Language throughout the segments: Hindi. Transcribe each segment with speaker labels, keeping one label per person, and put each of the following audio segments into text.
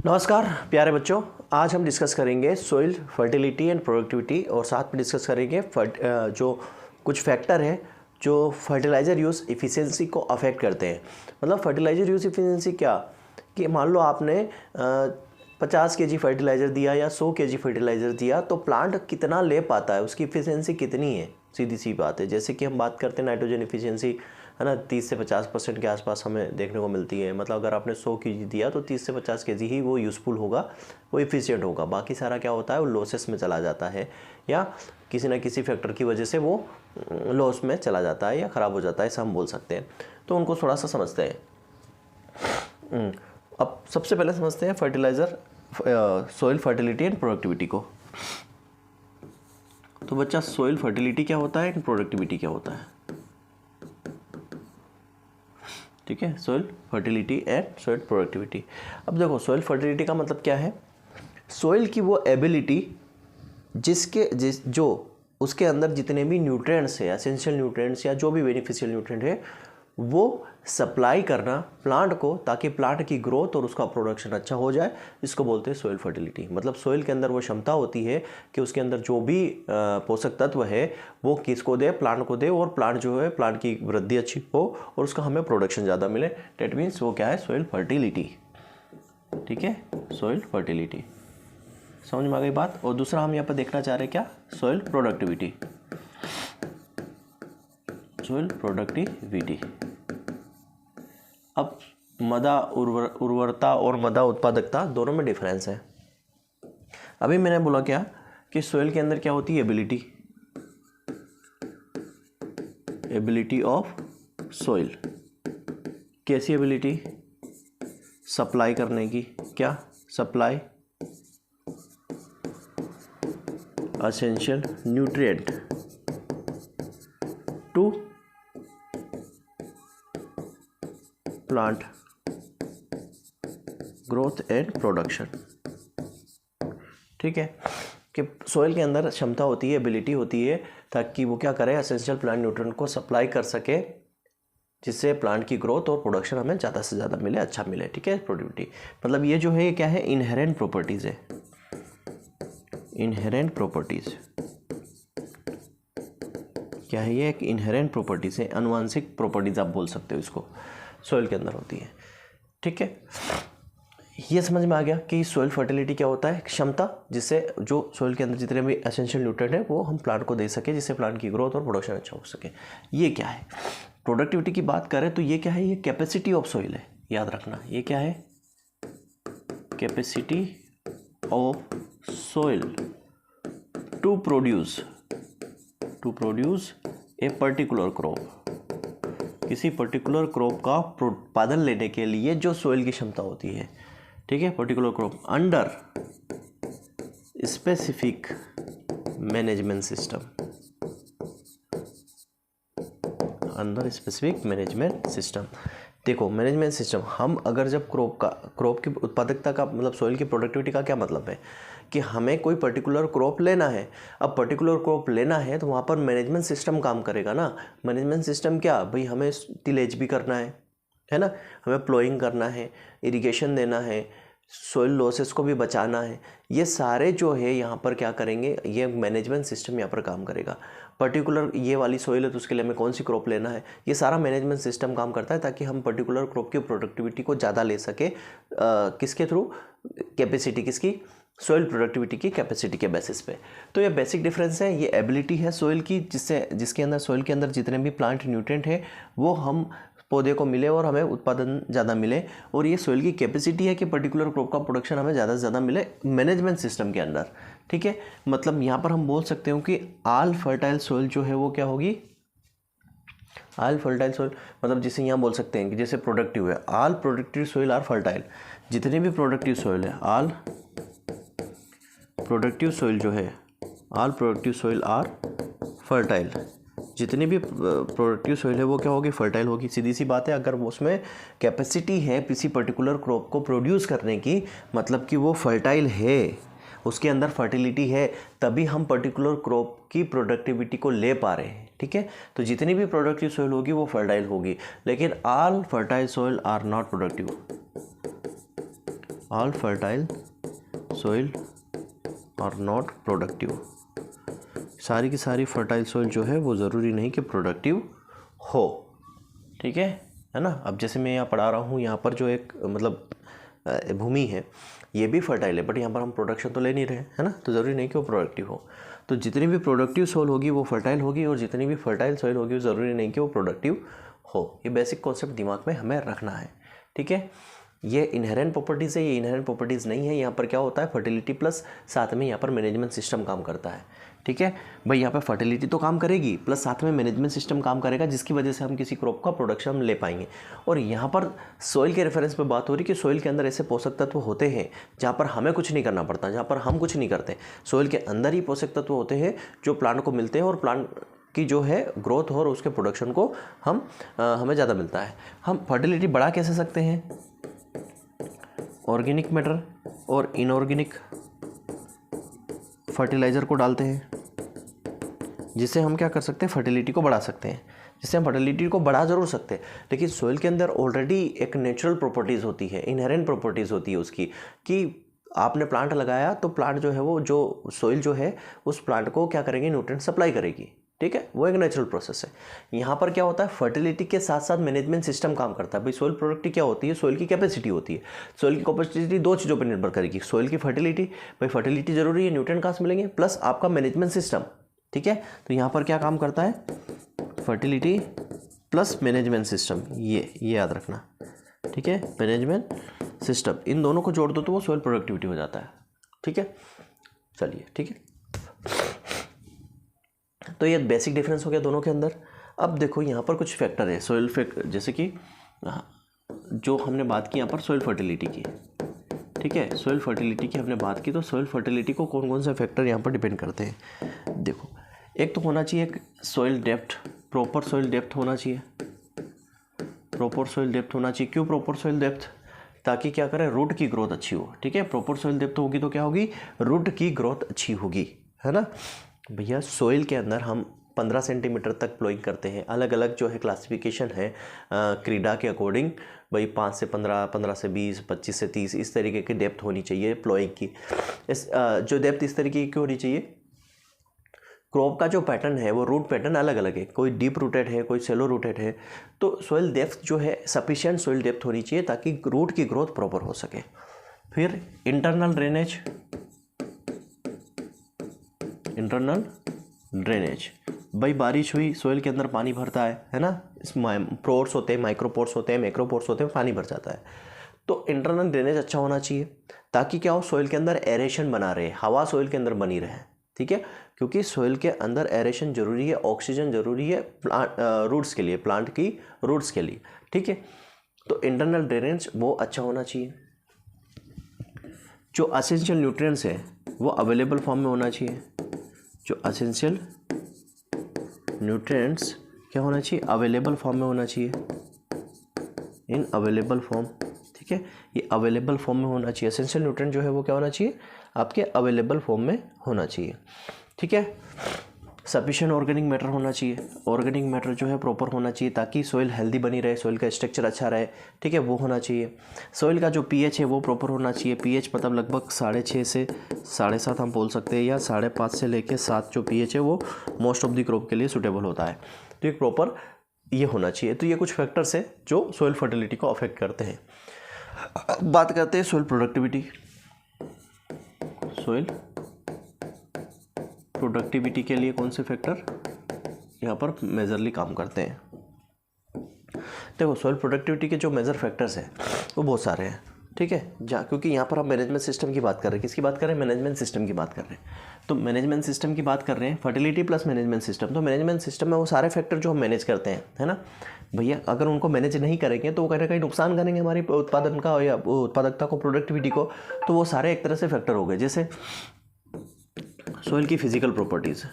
Speaker 1: नमस्कार प्यारे बच्चों, आज हम डिस्कस करेंगे सॉइल फर्टिलिटी एंड प्रोडक्टिविटी और साथ में डिस्कस करेंगे जो कुछ फैक्टर है जो फर्टिलाइज़र यूज़ इफ़िशियंसी को अफेक्ट करते हैं। मतलब फर्टिलाइज़र यूज़ इफ़िशियंसी क्या कि मान लो आपने 50 kg फर्टिलाइज़र दिया या 100 kg फर्टिलाइज़र दिया तो प्लांट कितना ले पाता है, उसकी इफ़िशियंसी कितनी है। सीधी सी बात है, जैसे कि हम बात करते हैं नाइट्रोजन इफ़िशियंसी है ना, 30 से 50% के आसपास हमें देखने को मिलती है। मतलब अगर आपने 100 kg दिया तो 30 से 50 kg ही वो यूज़फुल होगा, वो इफ़िशियंट होगा। बाकी सारा क्या होता है, वो लॉसेस में चला जाता है या किसी न किसी फैक्टर की वजह से वो लॉस में चला जाता है या ख़राब हो जाता है, ऐसा हम बोल सकते हैं। तो उनको थोड़ा सा समझते हैं। अब सबसे पहले समझते हैं fertiliser soil fertility and productivity को। तो बच्चा, सॉइल फर्टिलिटी क्या होता है एंड प्रोडक्टिविटी क्या होता है, ठीक है। Soil fertility and soil productivity. अब देखो, सॉइल फर्टिलिटी का मतलब क्या है, सॉइल की वो एबिलिटी जो उसके अंदर जितने भी न्यूट्रिएंट्स है, एसेंशियल न्यूट्रिएंट्स या जो भी बेनिफिशियल न्यूट्रिएंट है, वो सप्लाई करना प्लांट को, ताकि प्लांट की ग्रोथ और उसका प्रोडक्शन अच्छा हो जाए। इसको बोलते हैं सॉइल फर्टिलिटी। मतलब सॉइल के अंदर वो क्षमता होती है कि उसके अंदर जो भी पोषक तत्व है वो किसको दे, प्लांट को दे, और प्लांट जो है, प्लांट की वृद्धि अच्छी हो और उसका हमें प्रोडक्शन ज़्यादा मिले। डेट मीन्स वो क्या है, सॉइल फर्टिलिटी, ठीक है, सॉइल फर्टिलिटी। समझ में आ गई बात। और दूसरा हम यहाँ पर देखना चाह रहे हैं क्या, सॉइल प्रोडक्टिविटी। Soil productivity. अब मृदा उर्वरता और मृदा उत्पादकता दोनों में डिफरेंस है। अभी मैंने बोला क्या कि सॉइल के अंदर क्या होती है, एबिलिटी ऑफ सॉइल। कैसी एबिलिटी, सप्लाई करने की, क्या supply essential nutrient to plant growth and production, ठीक है। कि सॉइल के अंदर क्षमता होती है, एबिलिटी होती है, ताकि वो क्या करे, एसेंशियल प्लांट न्यूट्रिएंट को सप्लाई कर सके, जिससे प्लांट की ग्रोथ और प्रोडक्शन हमें ज़्यादा से ज़्यादा मिले, अच्छा मिले, ठीक है। प्रोडक्टिविटी मतलब ये जो है, ये क्या है, इनहेरेंट प्रॉपर्टीज़ है। इनहेरेंट प्रॉपर्टीज़ क्या है, ये एक इनहेरेंट प्रॉपर्टीज़ है, आनुवंशिक प्रॉपर्टीज़ आप बोल सकते हो इसको, सॉइल के अंदर होती है, ठीक है। ये समझ में आ गया कि सॉइल फर्टिलिटी क्या होता है, क्षमता जिससे जो सॉइल के अंदर जितने भी एसेंशियल न्यूट्रिएंट है वो हम प्लांट को दे सके, जिससे प्लांट की ग्रोथ और प्रोडक्शन अच्छा हो सके। ये क्या है, प्रोडक्टिविटी की बात करें तो ये क्या है, ये कैपेसिटी ऑफ सॉइल है, याद रखना। ये क्या है, capacity of soil to produce a particular crop. किसी पर्टिकुलर क्रॉप का उत्पादन लेने के लिए जो सॉइल की क्षमता होती है, ठीक है, particular crop under specific management system, under specific management system. देखो, मैनेजमेंट सिस्टम, हम अगर जब क्रॉप की उत्पादकता का मतलब सॉइल की प्रोडक्टिविटी का क्या मतलब है कि हमें कोई पर्टिकुलर क्रॉप लेना है। अब पर्टिकुलर क्रॉप लेना है तो वहाँ पर मैनेजमेंट सिस्टम काम करेगा ना। मैनेजमेंट सिस्टम क्या भाई, हमें टिलेज भी करना है ना, हमें प्लोइंग करना है, इरिगेशन देना है, सॉइल लॉसेस को भी बचाना है। ये सारे जो है यहाँ पर क्या करेंगे, ये मैनेजमेंट सिस्टम यहाँ पर काम करेगा। पर्टिकुलर ये वाली सॉइल है तो उसके लिए हमें कौन सी क्रॉप लेना है, ये सारा मैनेजमेंट सिस्टम काम करता है, ताकि हम पर्टिकुलर क्रॉप की प्रोडक्टिविटी को ज़्यादा ले सके। किसके थ्रू, कैपेसिटी किसकी, सॉइल प्रोडक्टिविटी की कैपेसिटी के बेसिस पे। तो ये बेसिक डिफरेंस है, ये एबिलिटी है सॉइल की, जिसके अंदर सॉइल के अंदर जितने भी प्लांट न्यूट्रिएंट है वो हम पौधे को मिले और हमें उत्पादन ज़्यादा मिले। और ये सॉइल की कैपेसिटी है कि पर्टिकुलर क्रॉप का प्रोडक्शन हमें ज़्यादा से ज़्यादा मिले मैनेजमेंट सिस्टम के अंदर, ठीक है। मतलब यहाँ पर हम बोल सकते हो कि ऑल फर्टाइल सॉइल जो है वो क्या होगी, ऑल फर्टाइल सॉइल मतलब जिसे यहाँ बोल सकते हैं कि जैसे प्रोडक्टिव है, all productive soil are fertile. जितने भी प्रोडक्टिव सॉइल है, ऑल प्रोडक्टिव सॉइल जो है, all productive soil are fertile. जितनी भी प्रोडक्टिव सॉइल है वो क्या होगी, फर्टाइल होगी। सीधी सी बात है, अगर वो उसमें कैपेसिटी है किसी पर्टिकुलर क्रॉप को प्रोड्यूस करने की, मतलब कि वो फर्टाइल है, उसके अंदर फर्टिलिटी है, तभी हम पर्टिकुलर क्रॉप की प्रोडक्टिविटी को ले पा रहे हैं, ठीक है। तो जितनी भी प्रोडक्टिव सॉइल होगी वो फर्टाइल होगी, लेकिन all fertile soil are not productive. All fertile soil are not productive. सारी की सारी फर्टाइल सोइल जो है वो ज़रूरी नहीं कि प्रोडक्टिव हो, ठीक है ना। अब जैसे मैं यहाँ पढ़ा रहा हूँ, यहाँ पर जो एक मतलब भूमि है ये भी फर्टाइल है, बट यहाँ पर हम प्रोडक्शन तो ले नहीं रहे, है ना, तो ज़रूरी नहीं कि वो प्रोडक्टिव हो। तो जितनी भी प्रोडक्टिव सोइल होगी वो फर्टाइल होगी, और जितनी भी फर्टाइल सोइल होगी वो ज़रूरी नहीं कि वो प्रोडक्टिव हो। ये बेसिक कॉन्सेप्ट दिमाग में हमें रखना है, ठीक है। ये इनहेरेंट प्रॉपर्टीज़ है, ये इनहेरेंट प्रॉपर्टीज़ नहीं है। यहाँ पर क्या होता है, फर्टिलिटी प्लस साथ में यहाँ पर मैनेजमेंट सिस्टम काम करता है, ठीक है भाई। यहाँ पर फर्टिलिटी तो काम करेगी प्लस साथ में मैनेजमेंट सिस्टम काम करेगा, जिसकी वजह से हम किसी क्रॉप का प्रोडक्शन हम ले पाएंगे। और यहाँ पर सॉइल के रेफरेंस पे बात हो रही है कि सॉइल के अंदर ऐसे पोषक तत्व होते हैं जहाँ पर हमें कुछ नहीं करना पड़ता, जहाँ पर हम कुछ नहीं करते। सॉइल के अंदर ही पोषक तत्व होते हैं जो प्लांट को मिलते हैं, और प्लांट की जो है ग्रोथ और उसके प्रोडक्शन को हमें ज़्यादा मिलता है। हम फर्टिलिटी बढ़ा कैसे सकते हैं, ऑर्गेनिक मैटर और इनऑर्गेनिक फर्टिलाइज़र को डालते हैं, जिससे हम क्या कर सकते हैं, फर्टिलिटी को बढ़ा सकते हैं। जिससे हम फर्टिलिटी को बढ़ा ज़रूर सकते हैं, लेकिन सोइल के अंदर ऑलरेडी एक नेचुरल प्रॉपर्टीज़ होती है, इनहेरेंट प्रॉपर्टीज़ होती है उसकी, कि आपने प्लांट लगाया तो प्लांट जो है वो जो सोइल जो है उस प्लांट को क्या करेंगे, न्यूट्रिएंट सप्लाई करेगी, ठीक है। वो एक नेचुरल प्रोसेस है। यहाँ पर क्या होता है, फर्टिलिटी के साथ साथ मैनेजमेंट सिस्टम काम करता है। भाई सोइल प्रोडक्टिविटी क्या होती है, सोइल की कैपेसिटी होती है। सोइल की कैपेसिटी दो चीज़ों पर निर्भर करेगी, सोइल की फर्टिलिटी, भाई फर्टिलिटी जरूरी है, न्यूट्रिएंट कहाँ से मिलेंगे, प्लस आपका मैनेजमेंट सिस्टम, ठीक है। तो यहाँ पर क्या काम करता है, फर्टिलिटी प्लस मैनेजमेंट सिस्टम, ये याद रखना, ठीक है। मैनेजमेंट सिस्टम, इन दोनों को जोड़ दो तो वो सोइल प्रोडक्टिविटी हो जाता है, ठीक है। चलिए, ठीक है, तो ये बेसिक डिफरेंस हो गया दोनों के अंदर। अब देखो यहाँ पर कुछ फैक्टर है सोइल फैक्टर, जैसे कि जो हमने बात की यहाँ पर सोइल फर्टिलिटी की, ठीक है, सोइल फर्टिलिटी की हमने बात की। तो सोइल फर्टिलिटी को कौन कौन से फैक्टर यहाँ पर डिपेंड करते हैं, देखो एक तो होना चाहिए एक soil depth, proper soil depth होना चाहिए, प्रॉपर सोइल डेप्थ होना चाहिए। क्यों प्रॉपर सोइल डेप्थ, ताकि क्या करें, रूट की ग्रोथ अच्छी हो, ठीक है। प्रॉपर सोइल डेप्थ होगी तो क्या होगी, रूट की ग्रोथ अच्छी होगी, है ना भैया। सोइल के अंदर हम 15 सेंटीमीटर तक प्लोइंग करते हैं, अलग अलग जो है क्लासिफिकेशन है क्रीडा के अकॉर्डिंग, भाई 5 से 15, 15 से 20, 25 से 30, इस तरीके की डेप्थ होनी चाहिए प्लोइंग की। इस जो डेप्थ इस तरीके की होनी चाहिए, क्रॉप का जो पैटर्न है वो रूट पैटर्न अलग अलग है, कोई डीप रूटेड है, कोई सेलो रूटेड है। तो सोइल डेप्थ जो है सफिशिएंट सोइल डेप्थ होनी चाहिए ताकि रूट की ग्रोथ प्रॉपर हो सके। फिर इंटरनल ड्रेनेज, इंटरनल ड्रेनेज, भाई बारिश हुई, सोइल के अंदर पानी भरता है ना, इस पोर्स होते हैं, माइक्रो पोर्स होते हैं, मैक्रो पोर्स होते हैं, पानी भर जाता है। तो इंटरनल ड्रेनेज अच्छा होना चाहिए ताकि क्या हो, सोइल के अंदर एरेशन बना रहे, हवा सोइल के अंदर बनी रहे, ठीक है। क्योंकि सोइल के अंदर एरेशन जरूरी है, ऑक्सीजन जरूरी है प्लांट रूट्स के लिए, प्लांट की रूट्स के लिए, ठीक है। तो इंटरनल ड्रेनेज वो अच्छा होना चाहिए। जो एसेंशियल न्यूट्रिएंट्स है वो अवेलेबल फॉर्म में होना चाहिए, जो एसेंशियल न्यूट्रिएंट्स क्या होना चाहिए, अवेलेबल फॉर्म में होना चाहिए, इन अवेलेबल फॉर्म, ठीक है। ये अवेलेबल फॉर्म में होना चाहिए, एसेंशियल न्यूट्रिएंट जो है वो क्या होना चाहिए, आपके अवेलेबल फॉर्म में होना चाहिए, ठीक है। सफिशिएंट ऑर्गेनिक मैटर होना चाहिए, ऑर्गेनिक मैटर जो है प्रॉपर होना चाहिए ताकि सोइल हेल्दी बनी रहे, सोइल का स्ट्रक्चर अच्छा रहे, ठीक है, वो होना चाहिए। सोइल का जो पीएच है वो प्रॉपर होना चाहिए, पीएच मतलब लगभग 6.5 से 7.5 हम बोल सकते हैं, या 5.5 से लेकर 7 जो पीएच है वो मोस्ट ऑफ द क्रॉप के लिए सूटेबल होता है। तो एक प्रॉपर ये होना चाहिए। तो ये कुछ फैक्टर्स हैं जो सोइल फर्टिलिटी को अफेक्ट करते हैं। अब बात करते हैं सोइल प्रोडक्टिविटी। सोइल प्रोडक्टिविटी के लिए कौन से फैक्टर यहाँ पर मेजरली काम करते हैं, देखो सोइल प्रोडक्टिविटी के जो मेजर फैक्टर्स हैं वो बहुत सारे हैं, ठीक है। क्योंकि यहाँ पर हम मैनेजमेंट सिस्टम की बात कर रहे हैं, किसकी बात कर रहे हैं, मैनेजमेंट सिस्टम की बात कर रहे हैं। तो मैनेजमेंट सिस्टम की बात कर रहे हैं, फर्टिलिटी प्लस मैनेजमेंट सिस्टम। तो मैनेजमेंट सिस्टम में वो सारे फैक्टर जो हम मैनेज करते हैं, है ना भैया, अगर उनको मैनेज नहीं करेंगे तो वो कहीं ना कहीं नुकसान करेंगे हमारी उत्पादन का या उत्पादकता को, प्रोडक्टिविटी को। तो वो सारे एक तरह से फैक्टर हो गए। जैसे सोइल की फिजिकल प्रॉपर्टीज़,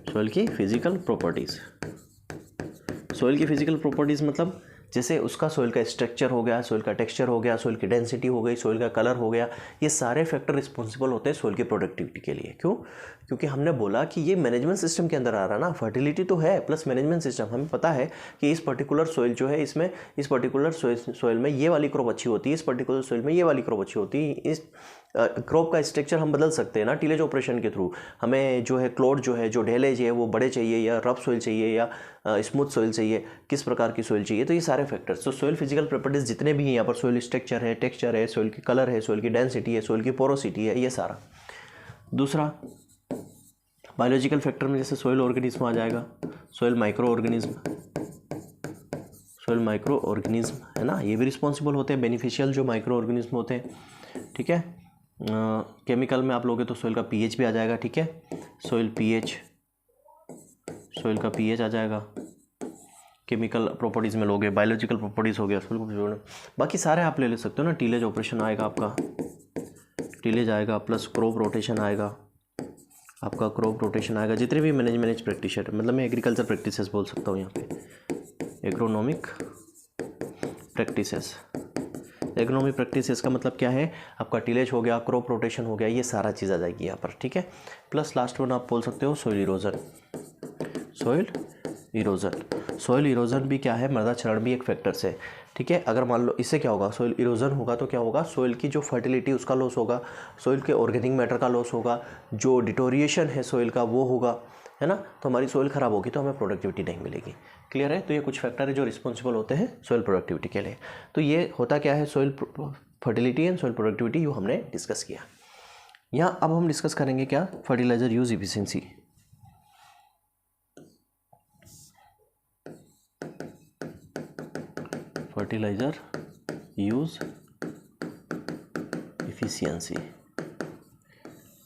Speaker 1: सोइल की फिजिकल प्रॉपर्टीज़, सोइल की फिजिकल प्रॉपर्टीज़ मतलब जैसे उसका सोइल का स्ट्रक्चर हो गया, सोइल का टेक्सचर हो गया, सोइल की डेंसिटी हो गई, सोइल का कलर हो गया, ये सारे फैक्टर रिस्पॉन्सिबल होते हैं सोइल की प्रोडक्टिविटी के लिए। क्यों? क्योंकि हमने बोला कि ये मैनेजमेंट सिस्टम के अंदर आ रहा है ना, फर्टिलिटी तो है प्लस मैनेजमेंट सिस्टम। हमें पता है कि इस पर्टिकुलर सोइल जो है, इसमें इस पर्टिकुलर सोइल में ये वाली क्रॉप अच्छी होती है, इस पर्टिकुलर सोइल में ये वाली क्रॉप अच्छी होती है। इस क्रॉप का स्ट्रक्चर हम बदल सकते हैं ना टीलेज ऑपरेशन के थ्रू। हमें जो है क्लोड जो है, जो ढेलेज है, वो बड़े चाहिए या रफ सोइल चाहिए या स्मूथ सोइल चाहिए, किस प्रकार की सोइल चाहिए, तो ये सारे फैक्टर्स। तो सोइल फिजिकल प्रॉपर्टीज जितने भी हैं यहाँ पर, सोइल स्ट्रक्चर है, टेक्सचर है, सोइल की कलर है, सोइल की डेंसिटी है, सोइल की पोरोसिटी है, ये सारा। दूसरा बायोलॉजिकल फैक्टर में जैसे सोइल ऑर्गेनिज्म आ जाएगा, soil micro organism, soil micro organism है ना, ये भी रिस्पॉन्सिबल होते हैं, बेनिफिशियल जो माइक्रो ऑर्गेनिज्म होते हैं। ठीक है, केमिकल में आप लोगे तो सोइल का पीएच भी आ जाएगा। ठीक है, सोइल पीएच, सोइल का पीएच आ जाएगा। केमिकल प्रॉपर्टीज़ में लोगे, बायोलॉजिकल प्रॉपर्टीज़ हो गया, सोइल बाकी सारे आप ले सकते हो ना। टीलेज ऑपरेशन आएगा आपका, टीलेज आएगा, प्लस क्रॉप रोटेशन आएगा आपका, क्रॉप रोटेशन आएगा। जितने भी मैनेज प्रैक्टिस है, मतलब मैं एग्रीकल्चर प्रैक्टिसेस बोल सकता हूँ यहाँ पे, एग्रोनॉमिक प्रैक्टिसेस। एग्रोनॉमिक प्रैक्टिसेस का मतलब क्या है, आपका टीलेज हो गया, क्रॉप रोटेशन हो गया, ये सारा चीज़ आ जाएगी यहाँ पर। ठीक है, प्लस लास्ट वन आप बोल सकते हो soil erosion. Soil erosion, soil erosion भी क्या है, मृदा क्षरण भी एक फैक्टर्स है। ठीक है, अगर मान लो इससे क्या होगा, सोइल इरोजन होगा तो क्या होगा, सोइल की जो फर्टिलिटी उसका लॉस होगा, सोइल के ऑर्गेनिक मैटर का लॉस होगा, जो डिटोरिएशन है सोइल का वो होगा, है ना। तो हमारी सोइल ख़राब होगी तो हमें प्रोडक्टिविटी नहीं मिलेगी। क्लियर है? तो ये कुछ फैक्टर है जो रिस्पॉन्सिबल होते हैं सोइल प्रोडक्टिविटी के लिए। तो ये होता क्या है, soil fertility and soil productivity, ये हमने डिस्कस किया। यहाँ अब हम डिस्कस करेंगे क्या, fertiliser use efficiency. Fertiliser use efficiency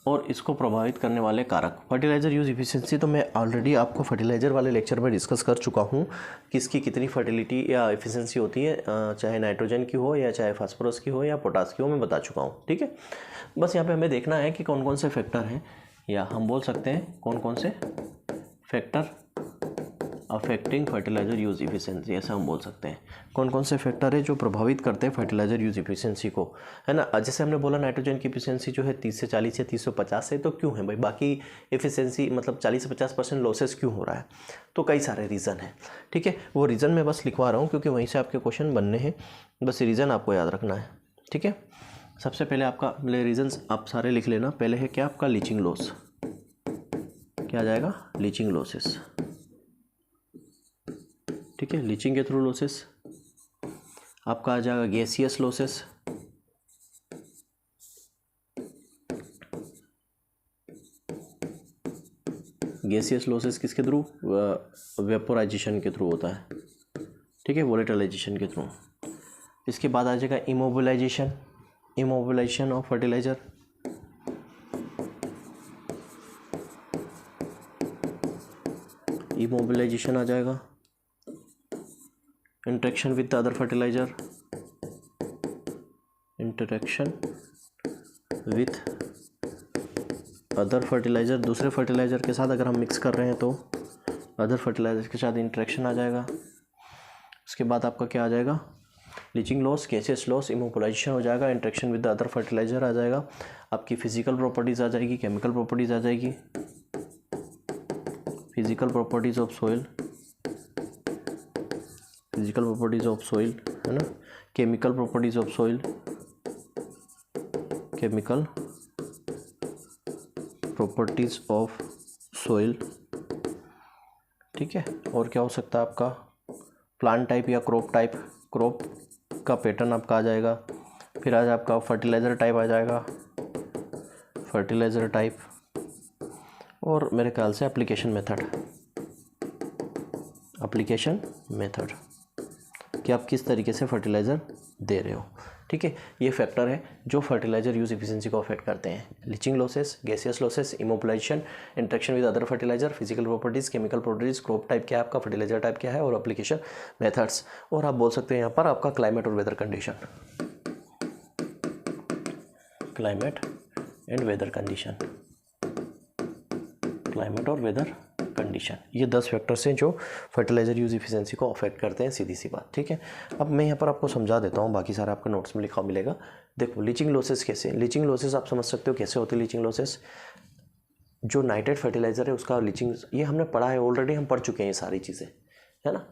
Speaker 1: और इसको प्रभावित करने वाले कारक। फर्टिलाइजर यूज इफिशिएंसी तो मैं ऑलरेडी आपको फर्टिलाइजर वाले लेक्चर में डिस्कस कर चुका हूँ कि इसकी कितनी फर्टिलिटी या इफिशिएंसी होती है, चाहे नाइट्रोजन की हो या चाहे फास्फोरस की हो या पोटास की हो, मैं बता चुका हूँ। ठीक है, बस यहाँ पे हमें देखना है कि कौन कौन से फैक्टर हैं, या हम बोल सकते हैं कौन कौन से factor affecting fertiliser use efficiency, ऐसा हम बोल सकते हैं। कौन कौन से फैक्टर है जो प्रभावित करते हैं फर्टिलाइजर यूज इफिशिएंसी को, है ना। जैसे हमने बोला नाइट्रोजन की इफिशिएंसी जो है 30 से 40 या 30 से 50 है, तो क्यों है भाई, बाकी इफिशिएंसी मतलब 40 से 50% लॉसेस क्यों हो रहा है, तो कई सारे रीज़न है। ठीक है, वो रीज़न मैं बस लिखवा रहा हूँ क्योंकि वहीं से आपके क्वेश्चन बनने हैं, बस रीज़न आपको याद रखना है। ठीक है, सबसे पहले आपका रीजन्स आप सारे लिख लेना। पहले है क्या, आपका लीचिंग लॉस, क्या आ जाएगा, लीचिंग लॉसेस। ठीक है, लीचिंग के थ्रू लॉसेस। आपका आ जाएगा गैसियस लॉसेस, गैसियस लॉसेस किसके थ्रू, वेपोराइजेशन के थ्रू होता है। ठीक है, वोलेटिलाइजेशन के थ्रू। इसके बाद आ जाएगा immobilization, immobilization of fertilizer. Immobilization आ जाएगा, interaction with other fertilizer, interaction with other fertilizer, दूसरे फर्टिलाइजर के साथ अगर हम मिक्स कर रहे हैं तो अदर फर्टिलाइजर के साथ इंटरेक्शन आ जाएगा। उसके बाद आपका क्या आ जाएगा, leaching loss, gaseous loss, immobilisation हो जाएगा, इंटरेक्शन विद अदर फर्टिलाइजर आ जाएगा, आपकी फिजिकल प्रॉपर्टीज़ आ जाएगी, केमिकल प्रॉपर्टीज़ आ जाएगी, physical properties of soil, physical properties of soil, है ना, chemical properties of soil, chemical properties of soil. ठीक है, और क्या हो सकता है आपका, प्लांट टाइप या क्रॉप टाइप, क्रॉप का पैटर्न आपका आ जाएगा। फिर आज आपका फर्टिलाइज़र टाइप आ जाएगा, फर्टिलाइज़र टाइप, और मेरे ख्याल से एप्लीकेशन मेथड, एप्लीकेशन मेथड कि आप किस तरीके से फर्टिलाइज़र दे रहे हो। ठीक है, ये फैक्टर है जो फर्टिलाइजर यूज एफिशिएंसी को अफेक्ट करते हैं। Leaching losses, gaseous losses, immobilisation, interaction with other fertiliser, physical properties, chemical properties, crop type क्या है आपका, फर्टिलाइजर टाइप क्या है, और एप्लीकेशन मेथड्स। और आप बोल सकते हैं यहाँ पर आपका क्लाइमेट और weather condition, climate and weather condition, climate और वेदर कंडीशन। ये 10 फैक्टर्स हैं जो फर्टिलाइज़र यूज़ इफिशिएंसी को अफेक्ट करते हैं, सीधी सी बात, ठीक है। अब मैं यहाँ पर आपको समझा देता हूँ, बाकी सारा आपका नोट्स में लिखा मिलेगा। देखो लीचिंग लॉसेस कैसे, लीचिंग लॉसेस आप समझ सकते हो कैसे होती है लीचिंग लॉसेस। जो नाइट्रेट फर्टिलाइज़र है उसका लीचिंग, ये हमने पढ़ा है ऑलरेडी, हम पढ़ चुके हैं ये सारी चीज़ें, है ना।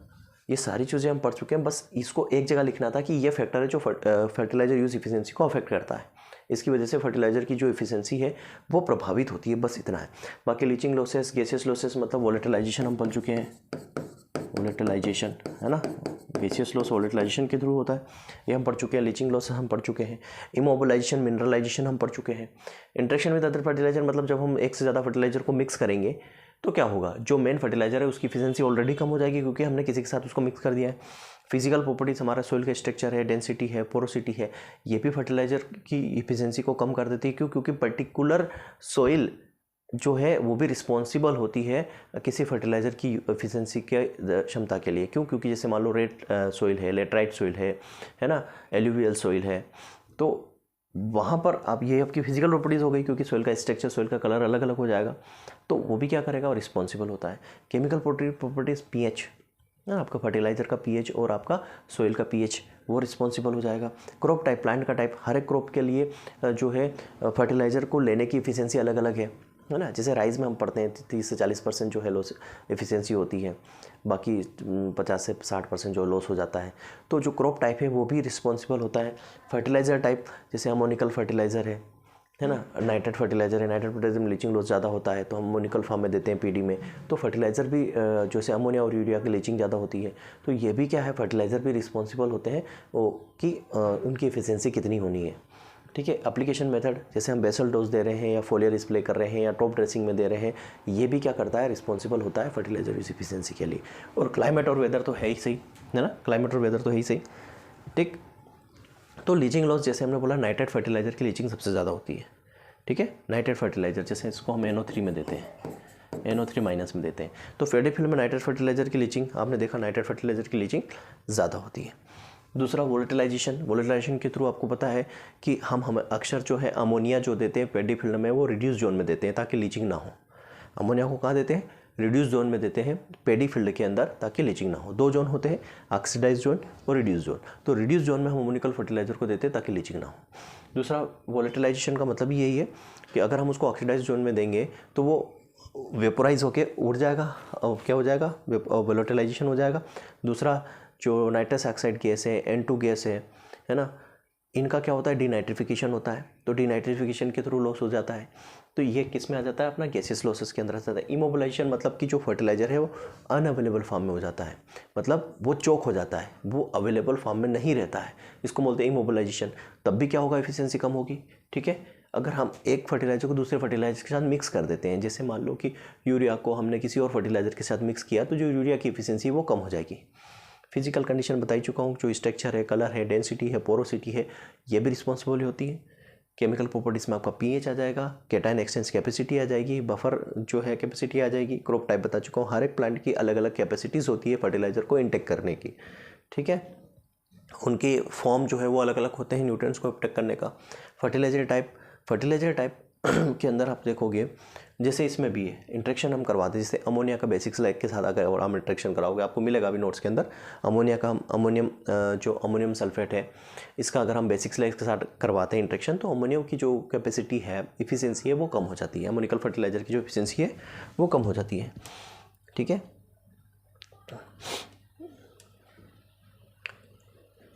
Speaker 1: ये सारी चीज़ें हम पढ़ चुके हैं, बस इसको एक जगह लिखना था कि ये फैक्टर है जो फर्टिलाइज़र यूज़ इफिशिएंसी को अफेक्ट करता है। इसकी वजह से फर्टिलाइज़र की जो इफिशिएंसी है वो प्रभावित होती है, बस इतना है। बाकी लीचिंग लॉसेस, गैसियस लॉसेस मतलब वोलेटिलाइजेशन हम पढ़ चुके हैं, वोलेटिलाइजेशन, है ना। गैसियस लॉस वोलेटिलाइजेशन के थ्रू होता है, ये हम पढ़ चुके हैं। लीचिंग लॉस हम पढ़ चुके हैं। इमोबिलाइजेशन, मिनरलाइजेशन हम पढ़ चुके हैं। इंटरेक्शन विद अदर फर्टिलाइजर मतलब जब हम एक से ज़्यादा फर्टिलाइजर को मिक्स करेंगे तो क्या होगा, जो मेन फर्टिलाइजर है उसकी इफिशिएंसी ऑलरेडी कम हो जाएगी क्योंकि हमने किसी के साथ उसको मिक्स कर दिया है। फिजिकल प्रॉपर्टीज, हमारा सोइल का स्ट्रक्चर है, डेंसिटी है, पोरोसिटी है, ये भी फर्टिलाइजर की इफिशिएंसी को कम कर देती है। क्यों? क्योंकि पर्टिकुलर सोइल जो है वो भी रिस्पॉन्सिबल होती है किसी फर्टिलाइज़र की एफिशिएंसी के क्षमता के लिए। क्यों? क्योंकि जैसे मान लो रेड सोइल है, लेटराइट सोइल है ना, एल्यूवियल सोइल है, तो वहाँ पर आप ये आपकी फिजिकल प्रॉपर्टीज़ हो गई, क्योंकि सोइल का स्ट्रक्चर, सोइल का कलर अलग अलग हो जाएगा, तो वो भी क्या करेगा, वो रिस्पॉन्सिबल होता है। केमिकल प्रॉपर्टीज़, पीएच, आपका फर्टिलाइज़र का पीएच और आपका सोइल का पीएच वो रिस्पॉन्सिबल हो जाएगा। क्रॉप टाइप, प्लांट का टाइप, हर एक क्रॉप के लिए जो है फर्टिलाइज़र को लेने की एफिशिएंसी अलग अलग है ना। जैसे राइस में हम पढ़ते हैं 30 से 40% जो है लॉस एफिशिएंसी होती है, बाकी 50 से 60% जो लॉस हो जाता है। तो जो क्रॉप टाइप है वो भी रिस्पॉन्सिबल होता है। फर्टिलाइज़र टाइप जैसे अमोनिकल फर्टिलाइज़र है ना, नाइट्रेट फर्टिलाइज़र है, नाइट्रेट फर्टिलाइज़र में लीचिंग लॉस ज़्यादा होता है तो हम अमोनिकल फॉर्म में देते हैं पीडी में। तो फर्टिलाइज़र भी जैसे अमोनिया और यूरिया की लीचिंग ज़्यादा होती है, तो ये भी क्या है, फर्टिलाइज़र भी रिस्पॉन्सिबल होते हैं वो कि उनकी एफिशिएंसी कितनी होनी है, ठीक है। एप्लीकेशन मेथड, जैसे हम बेसल डोज दे रहे हैं या फोलियर स्प्रे कर रहे हैं या टॉप ड्रेसिंग में दे रहे हैं, ये भी क्या करता है, रिस्पॉन्सिबल होता है फर्टिलाइजर यूज एफिशिएंसी के लिए। और क्लाइमेट और वेदर तो है ही सही, है ना, क्लाइमेट और वेदर तो है ही सही, ठीक। तो लीचिंग लॉस जैसे हमने बोला, नाइट्रेट फर्टिलाइजर की लीचिंग सबसे ज़्यादा होती है, ठीक है। नाइट्रेट फर्टिलाइजर जैसे इसको हम NO3 में देते हैं, NO3 माइनस में देते हैं, तो पैडी फील्ड में नाइट्रेट फर्टिलाइजर की लीचिंग आपने देखा, नाइट्रेट फर्टिलाइजर की लीचिंग ज़्यादा होती है। दूसरा वोलेटिलाइजेशन के थ्रू आपको पता है कि हम अक्सर जो है अमोनिया जो देते हैं पैडी फील्ड में वो रिड्यूस जोन में देते हैं ताकि लीचिंग ना हो। अमोनिया को कहाँ देते हैं, रिड्यूस जोन में देते हैं पैडी फील्ड के अंदर ताकि लीचिंग ना हो। 2 जोन होते हैं, ऑक्सीडाइज जोन और रिड्यूस जोन। तो रिड्यूस जोन में हम अमोनिकल फर्टिलाइजर को देते हैं ताकि लीचिंग ना हो। दूसरा वोलेटिलाइजेशन का मतलब यही है कि अगर हम उसको ऑक्सीडाइज जोन में देंगे तो वो वेपोराइज होके उड़ जाएगा, क्या हो जाएगा, वोलेटिलाइजेशन हो जाएगा। दूसरा जो नाइट्रस ऑक्साइड गैस है, N2 गैस है ना, इनका क्या होता है, डीनाइट्रिफिकेशन होता है, तो डीनाइट्रिफिकेशन के थ्रू लॉस हो जाता है। तो ये किस में आ जाता है, अपना गैसियस लॉसेस के अंदर आ जाता है। इमोबिलाइजेशन मतलब कि जो फर्टिलाइजर है वो अनअवेलेबल फॉर्म में हो जाता है, मतलब वो चोक हो जाता है, वो अवेलेबल फॉर्म में नहीं रहता है, इसको बोलते हैं इमोबिलाइजेशन। तब भी क्या होगा, एफिशिएंसी कम होगी, ठीक है। अगर हम एक फर्टिलाइजर को दूसरे फर्टिलाइजर के साथ मिक्स कर देते हैं, जैसे मान लो कि यूरिया को हमने किसी और फर्टिलाइजर के साथ मिक्स किया, तो जो यूरिया की एफिशिएंसी वो कम हो जाएगी। फिजिकल कंडीशन बता ही चुका हूँ, जो स्ट्रक्चर है, कलर है, डेंसिटी है, पोरोसिटी है, ये भी रिस्पॉन्सिबल होती है। केमिकल प्रॉपर्टीज़ में आपका पीएच आ जाएगा, कैटायन एक्सचेंज कैपेसिटी आ जाएगी, बफर जो है कैपेसिटी आ जाएगी। क्रॉप टाइप बता चुका हूँ, हर एक प्लांट की अलग अलग कैपेसिटीज़ होती है फर्टिलाइज़र को इंटेक करने की, ठीक है। उनके फॉर्म जो है वो अलग अलग होते हैं न्यूट्रिएंट्स को इंटेक करने का। फर्टिलाइज़र टाइप के अंदर आप देखोगे, जैसे इसमें भी है इंट्रैक्शन हम करवाते हैं, जैसे अमोनिया का बेसिक स्लैग के साथ अगर और हम इंट्रैक्शन कराओगे, आपको मिलेगा अभी नोट्स के अंदर, अमोनिया का जो अमोनियम सल्फेट है, इसका अगर हम बेसिक स्लैग के साथ करवाते हैं इंट्रैक्शन, तो अमोनियम की जो कैपेसिटी है, इफिशिएंसी है, वो कम हो जाती है। अमोनिकल फर्टिलाइजर की जो इफिशिएंसी है वो कम हो जाती है, ठीक है।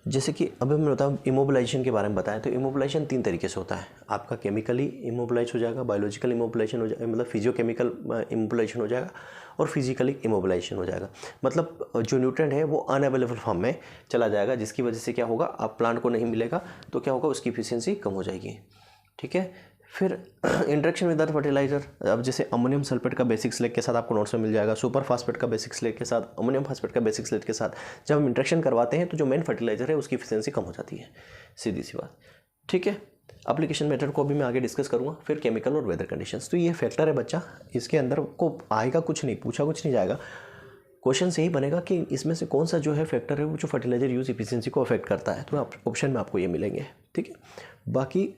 Speaker 1: जैसे कि अभी मैं बताऊँ इमोबिलाइजेशन के बारे में बताएं, तो इमोबिलाइजेशन 3 तरीके से होता है। आपका केमिकली इमोबिलाइज हो जाएगा, बायोलॉजिकल इमोबिलाइजेशन हो जाएगा, मतलब फिजियोकेमिकल इमोबिलाइजेशन हो जाएगा, और फिजिकली इमोबिलाइजेशन हो जाएगा। मतलब जो न्यूट्रिएंट है वो अनअवेलेबल फॉर्म में चला जाएगा, जिसकी वजह से क्या होगा, आप प्लांट को नहीं मिलेगा, तो क्या होगा, उसकी एफिशिएंसी कम हो जाएगी, ठीक है। फिर इंट्रैक्शन विद अदर फर्टिलाइजर, अब जैसे अमोनियम सल्फेट का बेसिक स्लैग के साथ आपको नोट्स में मिल जाएगा, सुपर फास्फेट का बेसिक स्लैग के साथ, अमोनियम फास्फेट का बेसिक स्लैग के साथ जब हम इंट्रैक्शन करवाते हैं तो जो मेन फर्टिलाइजर है उसकी एफिशिएंसी कम हो जाती है, सीधी सी बात, ठीक है। एप्लीकेशन मेथड को भी मैं आगे डिस्कस करूँगा। फिर केमिकल और वेदर कंडीशंस, तो ये फैक्टर है बच्चा, इसके अंदर को आएगा कुछ नहीं, पूछा कुछ नहीं जाएगा, क्वेश्चन यही बनेगा कि इसमें से कौन सा जो है फैक्टर है वो जो फर्टिलाइजर यूज एफिशिएंसी को अफेक्ट करता है, तो ऑप्शन में आपको ये मिलेंगे, ठीक है। बाकी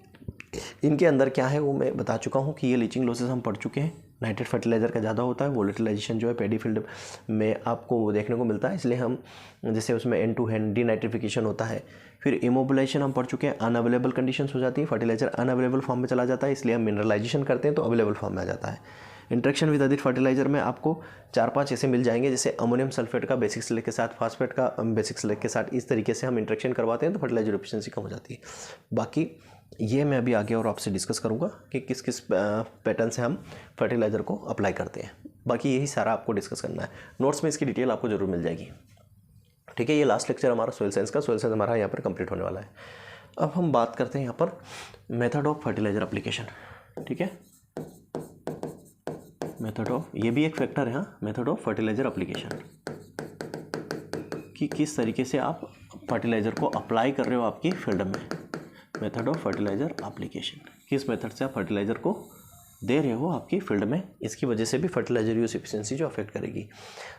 Speaker 1: इनके अंदर क्या है वो मैं बता चुका हूँ कि ये लीचिंग लॉसेस हम पढ़ चुके हैं, नाइट्रेट फर्टिलाइज़र का ज़्यादा होता है, वोलेटिलाइजेशन जो है पैडी फील्ड में आपको वो देखने को मिलता है, इसलिए हम जैसे उसमें एंड टू हैंड डीनाइट्रिफिकेशन होता है। फिर इमोबिलाइजेशन हम पढ़ चुके हैं, अनअवेलेबल कंडीशंस हो जाती है, फर्टिलाइजर अनअवेलेबल फॉर्म में चला जाता है, इसलिए हम मिनरलाइजेशन करते हैं तो अवेलेबल फॉर्म में आ जाता है। इंट्रैक्शन विद अदर फर्टिलाइजर में आपको 4-5 ऐसे मिल जाएंगे, जैसे अमोनियम सल्फेट का बेसिक सेलेक्ट के साथ, फास्फेट का बेसिक सेलेक्ट के साथ, इस तरीके से हम इंट्रैक्शन करवाते हैं तो फर्टिलाइजर एफिशिएंसी कम हो जाती है। बाकी ये मैं अभी आगे और आपसे डिस्कस करूँगा कि किस किस पैटर्न से हम फर्टिलाइज़र को अप्लाई करते हैं। बाकी यही सारा आपको डिस्कस करना है, नोट्स में इसकी डिटेल आपको ज़रूर मिल जाएगी। ठीक है, ये लास्ट लेक्चर हमारा सोइल साइंस का, सोइल साइंस हमारा यहाँ पर कंप्लीट होने वाला है। अब हम बात करते हैं यहाँ पर मेथड ऑफ फर्टिलाइज़र एप्लीकेशन। ठीक है, मेथड ऑफ, ये भी एक फैक्टर है, हाँ, मेथड ऑफ फर्टिलाइज़र एप्लीकेशन, कि किस तरीके से आप फर्टिलाइज़र को अप्लाई कर रहे हो आपकी फील्ड में। मेथड ऑफ फर्टिलाइज़र एप्लीकेशन, किस मेथड से आप फर्टिलाइज़र को दे रहे हो आपकी फील्ड में, इसकी वजह से भी फर्टिलाइजर यूज एफिशिएंसी जो अफेक्ट करेगी।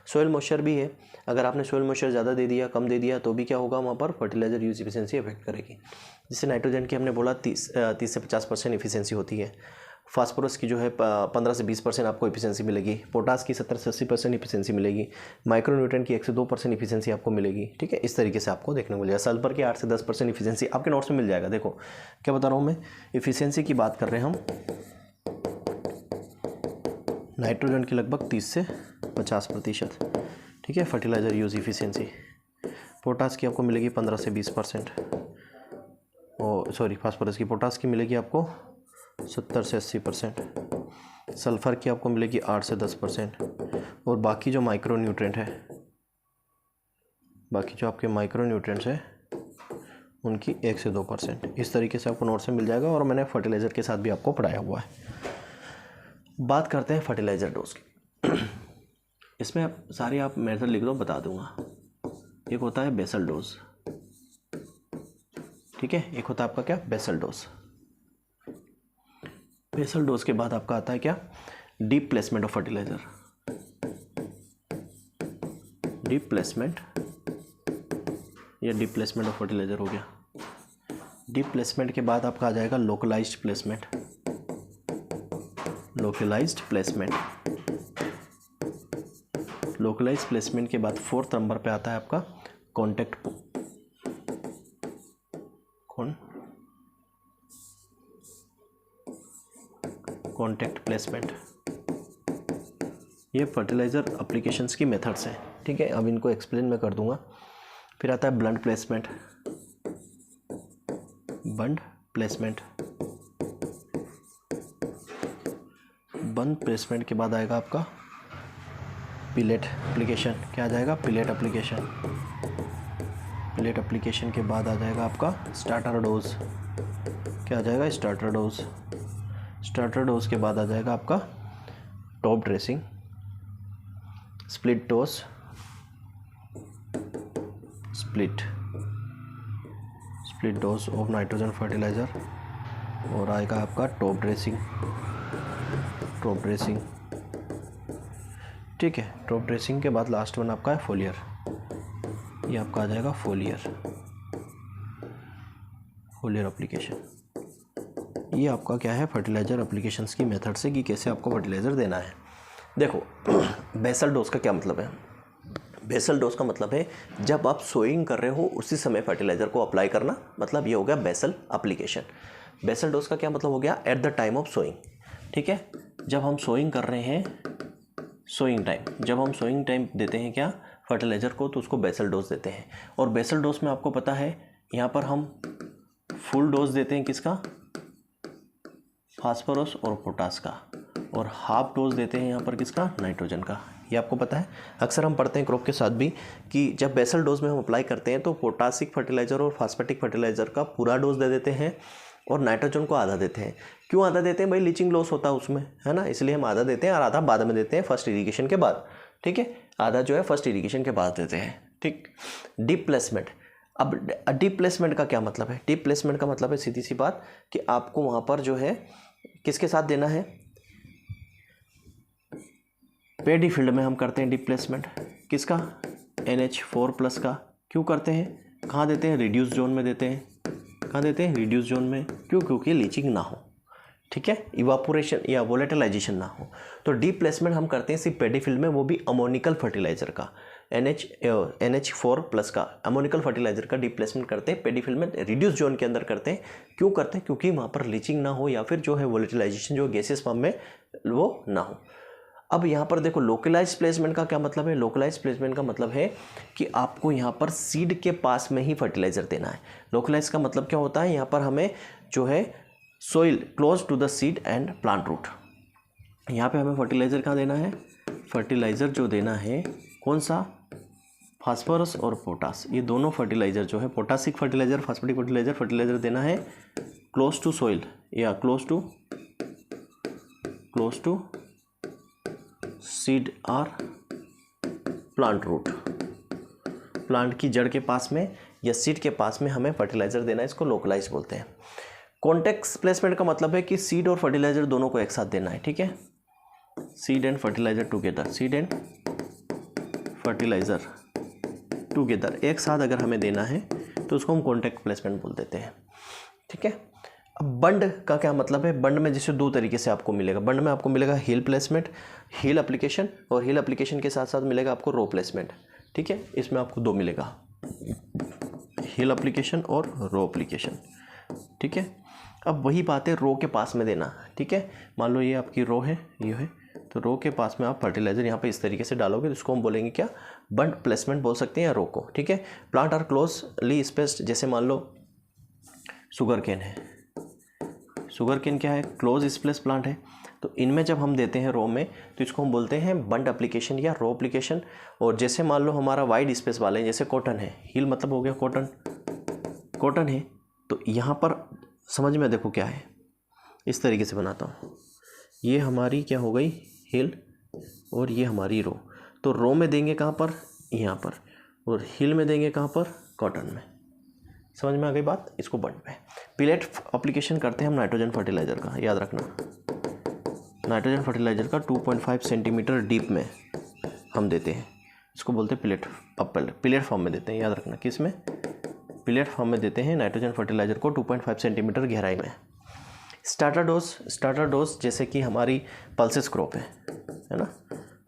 Speaker 1: सोइल मॉइस्चर भी है, अगर आपने सोइल मॉइस्चर ज़्यादा दे दिया, कम दे दिया, तो भी क्या होगा, वहाँ पर फर्टिलाइजर यूज एफिशिएंसी अफेक्ट करेगी। जैसे नाइट्रोजन की हमने बोला 30 से 50% एफिशिएंसी होती है, फास्फोरस की जो है 15 से 20% आपको एफिशिएंसी मिलेगी, पोटास की 70 से 80% एफिशिएंसी मिलेगी, माइक्रोन्यूट्रिएंट की 1 से 2% एफिशिएंसी आपको मिलेगी। ठीक है, इस तरीके से आपको देखने को मिलेगा। सल्फर की 8 से 10% एफिशिएंसी आपके नोट्स में मिल जाएगा। देखो क्या बता रहा हूँ मैं, एफिशिएंसी की बात कर रहे हैं हम, नाइट्रोजन की लगभग 30 से 50%। ठीक है, फर्टिलाइज़र यूज एफिशिएंसी। पोटास की आपको मिलेगी 15 से 20%, और सॉरी फास्फोरस की, पोटास की मिलेगी आपको 70 से 80%, सल्फ़र की आपको मिलेगी 8 से 10%, और बाकी जो माइक्रो न्यूट्रिएंट है, बाकी जो आपके माइक्रो न्यूट्रिएंट्स हैं उनकी 1 से 2%। इस तरीके से आपको नोट्स में मिल जाएगा, और मैंने फर्टिलाइज़र के साथ भी आपको पढ़ाया हुआ है। बात करते हैं फर्टिलाइज़र डोज की। इसमें सारे आप मेथड लिख दो, बता दूंगा। एक होता है बेसल डोज, ठीक है, एक होता है आपका क्या, बेसल डोज। बेसल डोज के बाद आपका आता है क्या, deep placement of fertiliser. Deep placement, या डीप प्लेसमेंट ऑफ फर्टिलाइजर हो गया। डीप प्लेसमेंट के बाद आपका आ जाएगा localised placement. Localised placement, localised placement के बाद 4th नंबर पे आता है आपका कॉन्टैक्ट प्लेसमेंट। ये फर्टिलाइज़र एप्लीकेशंस की मेथड्स हैं। ठीक है, अब इनको एक्सप्लेन मैं कर दूंगा। फिर आता है ब्लंट प्लेसमेंट। बंड प्लेसमेंट, बंद प्लेसमेंट के बाद आएगा आपका पिलेट एप्लीकेशन। क्या आ जाएगा, पिलेट एप्लीकेशन। पिलेट एप्लीकेशन के बाद आ जाएगा आपका स्टार्टर डोज। क्या आ जाएगा, स्टार्टर डोज। स्टार्टर डोज के बाद आ जाएगा आपका top dressing, split dose, split dose of nitrogen fertiliser, और आएगा आपका टॉप ड्रेसिंग। ठीक है, टॉप ड्रेसिंग के बाद लास्ट वन आपका है फोलियर। ये आपका आ जाएगा फोलियर एप्लीकेशन। ये आपका क्या है, फर्टिलाइज़र एप्लीकेशंस की मेथड से कि कैसे आपको फर्टिलाइज़र देना है। देखो बेसल डोज का क्या मतलब है, बेसल डोज का मतलब है जब आप सोइंग कर रहे हो उसी समय फर्टिलाइज़र को अप्लाई करना, मतलब ये हो गया बेसल एप्लीकेशन। बेसल डोज का क्या मतलब हो गया, at the time of sowing. ठीक है, जब हम सोइंग कर रहे हैं, सोइंग टाइम, जब हम सोइंग टाइम देते हैं क्या फर्टिलाइज़र को, तो उसको बेसल डोज देते हैं। और बेसल डोज में आपको पता है यहाँ पर हम फुल डोज देते हैं किसका, फास्फोरस और पोटास का, और हाफ डोज देते हैं यहाँ पर किसका, नाइट्रोजन का। ये आपको पता है, अक्सर हम पढ़ते हैं क्रॉप के साथ भी कि जब बेसल डोज में हम अप्लाई करते हैं तो पोटासिक फर्टिलाइज़र और फास्फेटिक फर्टिलाइज़र का पूरा डोज दे देते हैं और नाइट्रोजन को आधा देते हैं। क्यों आधा देते हैं भाई, लीचिंग लॉस होता है उसमें, है ना, इसलिए हम आधा देते हैं और आधा बाद में देते हैं फर्स्ट इरिगेशन के बाद। ठीक है, आधा जो है फर्स्ट इरिगेशन के बाद देते हैं। ठीक, डीप प्लेसमेंट। अब डीप प्लेसमेंट का क्या मतलब है, डीप प्लेसमेंट का मतलब है सीधी सी बात कि आपको वहाँ पर जो है किसके साथ देना है, पेडी फील्ड में हम करते हैं डीप प्लेसमेंट किसका, NH4+ का। क्यों करते हैं, कहाँ देते हैं, रिड्यूस जोन में देते हैं। कहाँ देते हैं, रिड्यूस जोन में। क्यों, क्योंकि लीचिंग ना हो। ठीक है, इवापोरेशन या वोलेटिलाइजेशन ना हो। तो डीप प्लेसमेंट हम करते हैं सिर्फ पेडी फिल्ड में, वो भी अमोनिकल फर्टिलाइजर का, NH4+ का अमोनिकल फर्टिलाइजर का डीप प्लेसमेंट करते हैं पेडी फिल्ड में, रिड्यूस जोन के अंदर करते हैं। क्यों करते हैं? क्योंकि वहाँ पर लीचिंग ना हो या फिर जो है वोलेटिलाइजेशन जो गैसेस फॉर्म में वो ना हो। अब यहाँ पर देखो लोकलाइज प्लेसमेंट का क्या मतलब है। लोकलाइज प्लेसमेंट का मतलब है कि आपको यहाँ पर सीड के पास में ही फर्टिलाइजर देना है। लोकलाइज का मतलब क्या होता है, यहाँ पर हमें जो है soil close to the seed and plant root, यहाँ पे हमें फर्टिलाइजर कहाँ देना है, फर्टिलाइजर जो देना है कौन सा, फास्फोरस और पोटास, ये दोनों फर्टिलाइजर जो है पोटासिक फर्टिलाइजर, फास्फोरिक फर्टिलाइजर देना है क्लोज टू सोइल या क्लोज टू सीड और प्लांट रूट, प्लांट की जड़ के पास में या सीड के पास में हमें फर्टिलाइजर देना है, इसको लोकलाइज बोलते हैं। कॉन्टेक्ट प्लेसमेंट का मतलब है कि सीड और फर्टिलाइजर दोनों को एक साथ देना है, ठीक है, seed and fertiliser together, seed and fertiliser together एक साथ अगर हमें देना है तो उसको हम कॉन्टेक्ट प्लेसमेंट बोल देते हैं, ठीक है। अब बंड का क्या मतलब है, बंड में जैसे दो तरीके से आपको मिलेगा, बंड में आपको मिलेगा हील प्लेसमेंट, हील एप्लीकेशन, और हील एप्लीकेशन के साथ साथ मिलेगा आपको रो प्लेसमेंट, ठीक है, इसमें आपको दो मिलेगा, हील एप्लीकेशन और रो एप्लीकेशन, ठीक है। अब वही बात है रो के पास में देना, ठीक है, मान लो ये आपकी रो है, ये है, तो रो के पास में आप फर्टिलाइजर यहाँ पे इस तरीके से डालोगे तो इसको हम बोलेंगे क्या, बंड प्लेसमेंट बोल सकते हैं या रो को, ठीक है। प्लांट आर क्लोजली स्पेस्ड, जैसे मान लो शुगर केन है, शुगर केन क्या है, क्लोज स्पेस प्लांट है, तो इनमें जब हम देते हैं रो में तो इसको हम बोलते हैं बंड एप्लीकेशन या रो एप्लीकेशन। और जैसे मान लो हमारा वाइड स्पेस वाले जैसे कॉटन है, हील मतलब हो गया कॉटन है, तो यहाँ पर समझ में देखो क्या है, इस तरीके से बनाता हूँ, ये हमारी क्या हो गई हील और ये हमारी रो, तो रो में देंगे कहाँ पर, यहाँ पर, और हील में देंगे कहाँ पर, कॉटन में, समझ में आ गई बात। इसको बंड में पिलेट एप्लीकेशन करते हैं हम नाइट्रोजन फर्टिलाइज़र का, याद रखना, नाइट्रोजन फर्टिलाइज़र का 2.5 सेंटीमीटर डीप में हम देते हैं, इसको बोलते हैं पिलेट फॉर्म में देते हैं, याद रखना, किस में, पिलेट फॉर्म में देते हैं नाइट्रोजन फर्टिलाइज़र को 2.5 सेंटीमीटर गहराई में। स्टार्टर डोज जैसे कि हमारी पल्सेस क्रॉप है ना,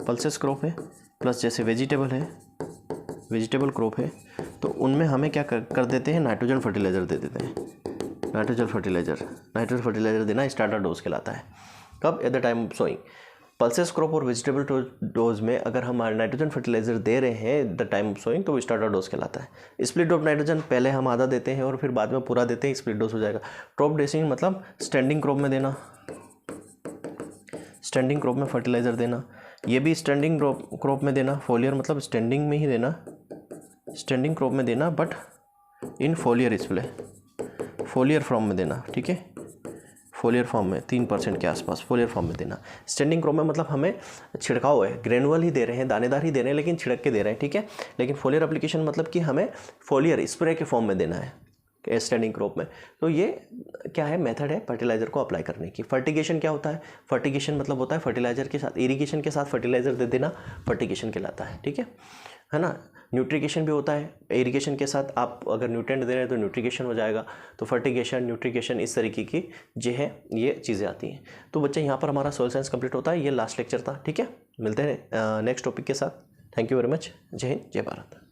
Speaker 1: पल्सेस क्रॉप है, प्लस जैसे वेजिटेबल क्रॉप है, तो उनमें हमें क्या कर देते हैं, नाइट्रोजन फर्टिलाइज़र दे देते हैं, नाइट्रोजन फर्टिलाइज़र देना स्टार्टर डोज कहलाता है। कब, at the time of sowing. Pulses crop और वेजिटेबल डोज में अगर हम नाइट्रोजन फर्टिलाइजर दे रहे हैं at the time of sowing तो वो स्टार्टर डोज कहलाता है। स्प्लिट ऑफ नाइट्रोजन पहले हम आधा देते हैं और फिर बाद में पूरा देते हैं, स्प्लिट डोज हो जाएगा। क्रॉप ड्रेसिंग मतलब स्टैंडिंग क्रॉप में देना, स्टैंडिंग क्रॉप में फर्टिलाइज़र देना, ये भी स्टैंडिंग क्रॉप में देना, फोलियर मतलब स्टैंडिंग में ही देना, स्टैंडिंग क्रॉप में देना, बट इन फोलियर डिस्प्ले, फोलियर फॉर्म में देना, ठीक है, फोलियर फॉर्म में 3% के आसपास फोलियर फॉर्म में देना। स्टैंडिंग क्रॉप में मतलब हमें छिड़काव है, ग्रेनुअल ही दे रहे हैं, दानेदार ही दे रहे हैं, लेकिन छिड़क के दे रहे हैं, ठीक है। लेकिन फोलियर एप्लीकेशन मतलब कि हमें फोलियर स्प्रे के फॉर्म में देना है स्टैंडिंग क्रॉप में। तो ये क्या है, मेथड है फर्टिलाइज़र को अप्लाई करने की। फर्टिगेशन क्या होता है, फर्टिगेशन मतलब होता है फर्टिलाइज़र के साथ, इरिगेशन के साथ फर्टिलाइज़र दे देना, फर्टिगेशन कहलाता है, ठीक है ना। न्यूट्रिगेशन भी होता है, इरिगेशन के साथ आप अगर न्यूट्रिएंट दे रहे हैं तो न्यूट्रिगेशन हो जाएगा। तो फर्टिगेशन, न्यूट्रिगेशन, इस तरीके की जो है ये चीज़ें आती हैं। तो बच्चे यहाँ पर हमारा सोइल साइंस कंप्लीट होता है। ये लास्ट लेक्चर था, ठीक है। मिलते हैं नेक्स्ट टॉपिक के साथ। Thank you very much. जय हिंद, जय भारत।